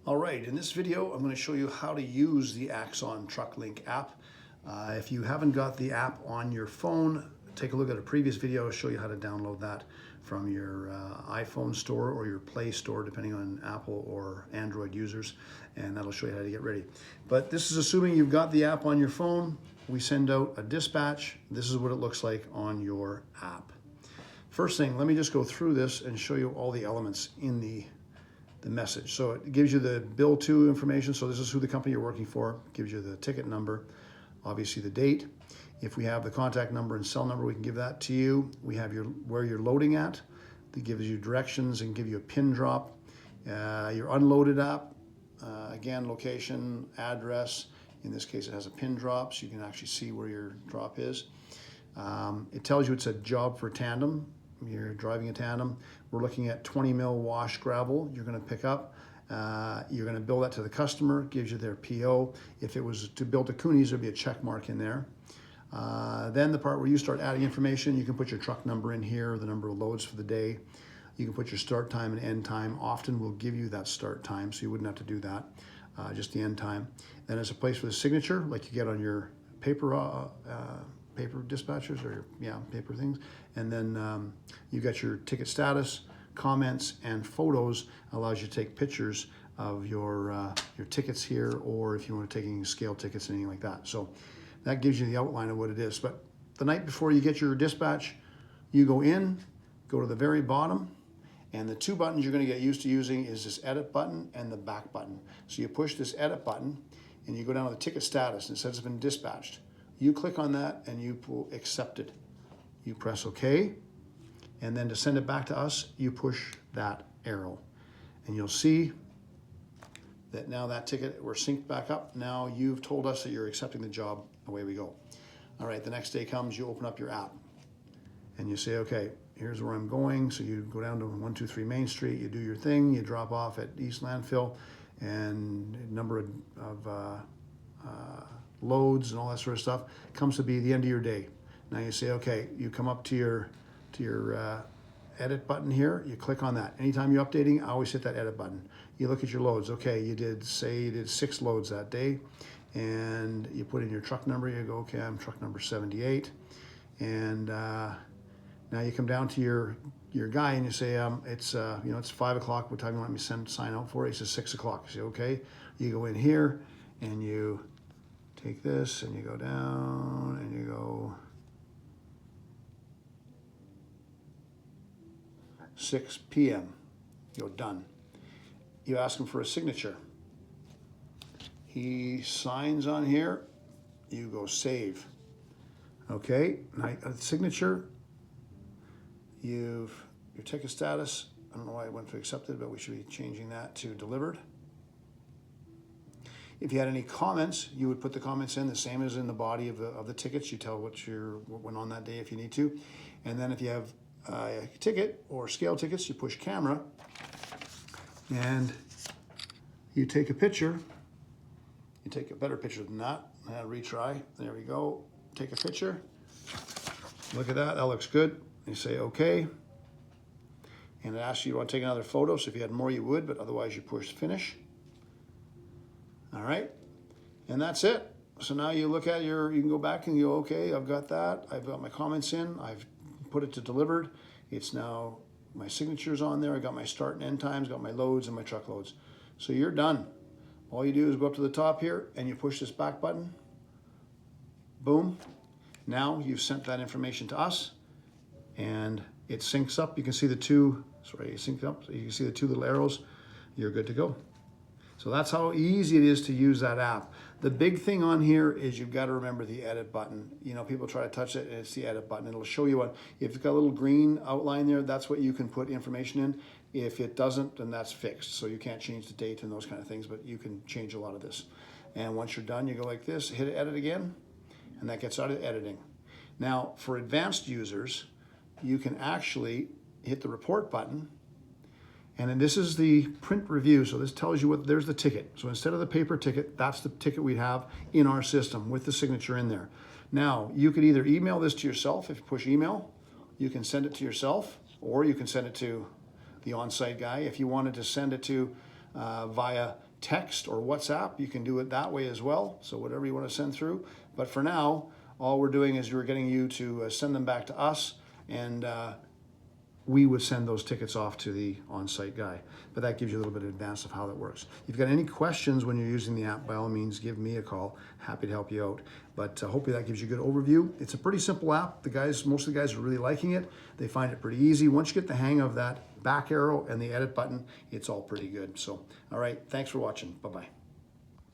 All right, in this video, I'm going to show you how to use the Axon Truck Link app. If you haven't got the app on your phone, take a look at a previous video. I'll show you how to download that from your iPhone store or your Play Store, depending on Apple or Android users, and that'll show you how to get ready. But this is assuming you've got the app on your phone. We send out a dispatch. This is what it looks like on your app. First thing, let me just go through this and show you all the elements in the message. So it gives you the bill to information. So this is who the company you're working for. It gives you the ticket number, obviously the date. If we have the contact number and cell number, we can give that to you. We have where you're loading at. That gives you directions and give you a pin drop. Your unloaded app, again, location, address. In this case, it has a pin drop, so you can actually see where your drop is. It tells you it's a job for tandem. You're driving a tandem. We're looking at 20 mil wash gravel you're going to pick up. You're going to bill that to the customer, gives you their PO. If it was to bill to Cooneys, there'd be a check mark in there. Then the part where you start adding information, you can put your truck number in here, the number of loads for the day. You can put your start time and end time. Often we'll give you that start time, so you wouldn't have to do that, just the end time. Then there's a place for the signature, like you get on your paper dispatchers or paper things. And then you got your ticket status, comments, and photos. Allows you to take pictures of your tickets here, or if you want to take any scale tickets, anything like that. So that gives you the outline of what it is. But the night before you get your dispatch, you go to the very bottom, and the two buttons you're going to get used to using is this edit button and the back button. So you push this edit button and you go down to the ticket status, and it says it's been dispatched. You click on that and you pull accepted. You press OK, and then to send it back to us, you push that arrow. And you'll see that now that ticket, we're synced back up. Now you've told us that you're accepting the job. Away we go. All right, the next day comes, you open up your app and you say, okay, here's where I'm going. So you go down to 123 Main Street, you do your thing, you drop off at East Landfill, and a number of loads and all that sort of stuff comes to be the end of your day. Now you say, okay, you come up to your edit button here, you click on that. Anytime you're updating, I always hit that edit button. You look at your loads. Okay, you did 6 loads that day, and you put in your truck number. You go, okay, I'm truck number 78, and now you come down to your guy and you say, it's 5 o'clock. What time you want me to sign out for? He says 6 o'clock. You say, okay. You go in here and you take this and you go down and you go 6 p.m. You go done. You ask him for a signature. He signs on here. You go save. Okay, signature. Your ticket status. I don't know why I went to accepted, but we should be changing that to delivered. If you had any comments, you would put the comments in, the same as in the body of the tickets. You tell what went on that day if you need to. And then if you have a ticket or scale tickets, you push camera and you take a picture. You take a better picture than that. Retry. There we go. Take a picture. Look at that. That looks good. You say okay. And it asks you, want to take another photo. So if you had more, you would, but otherwise you push finish. All right, and that's it. So now you look at you can go back and you go, okay, I've got that. I've got my comments in. I've put it to delivered. It's now, my signature's on there. I got my start and end times, got my loads and my truck loads. So you're done. All you do is go up to the top here and you push this back button. Boom. Now you've sent that information to us and it syncs up. You can see the two, it syncs up. So you can see the two little arrows. You're good to go. So that's how easy it is to use that app. The big thing on here is you've got to remember the edit button. You know, people try to touch it and it's the edit button. It'll show you if it's got a little green outline there, that's what you can put information in. If it doesn't, then that's fixed. So you can't change the date and those kind of things, but you can change a lot of this. And once you're done, you go like this, hit edit again, and that gets out of editing. Now, for advanced users, you can actually hit the report button. And then this is the print review. So this tells you there's the ticket. So instead of the paper ticket, that's the ticket we'd have in our system with the signature in there. Now, you could either email this to yourself. If you push email, you can send it to yourself, or you can send it to the on-site guy. If you wanted to send it to via text or WhatsApp, you can do it that way as well. So whatever you want to send through. But for now, all we're doing is we're getting you to send them back to us, and we would send those tickets off to the on-site guy. But that gives you a little bit of advance of how that works. If you've got any questions when you're using the app, by all means, give me a call. Happy to help you out. But hopefully that gives you a good overview. It's a pretty simple app. Most of the guys are really liking it. They find it pretty easy. Once you get the hang of that back arrow and the edit button, it's all pretty good. So, all right, thanks for watching. Bye-bye.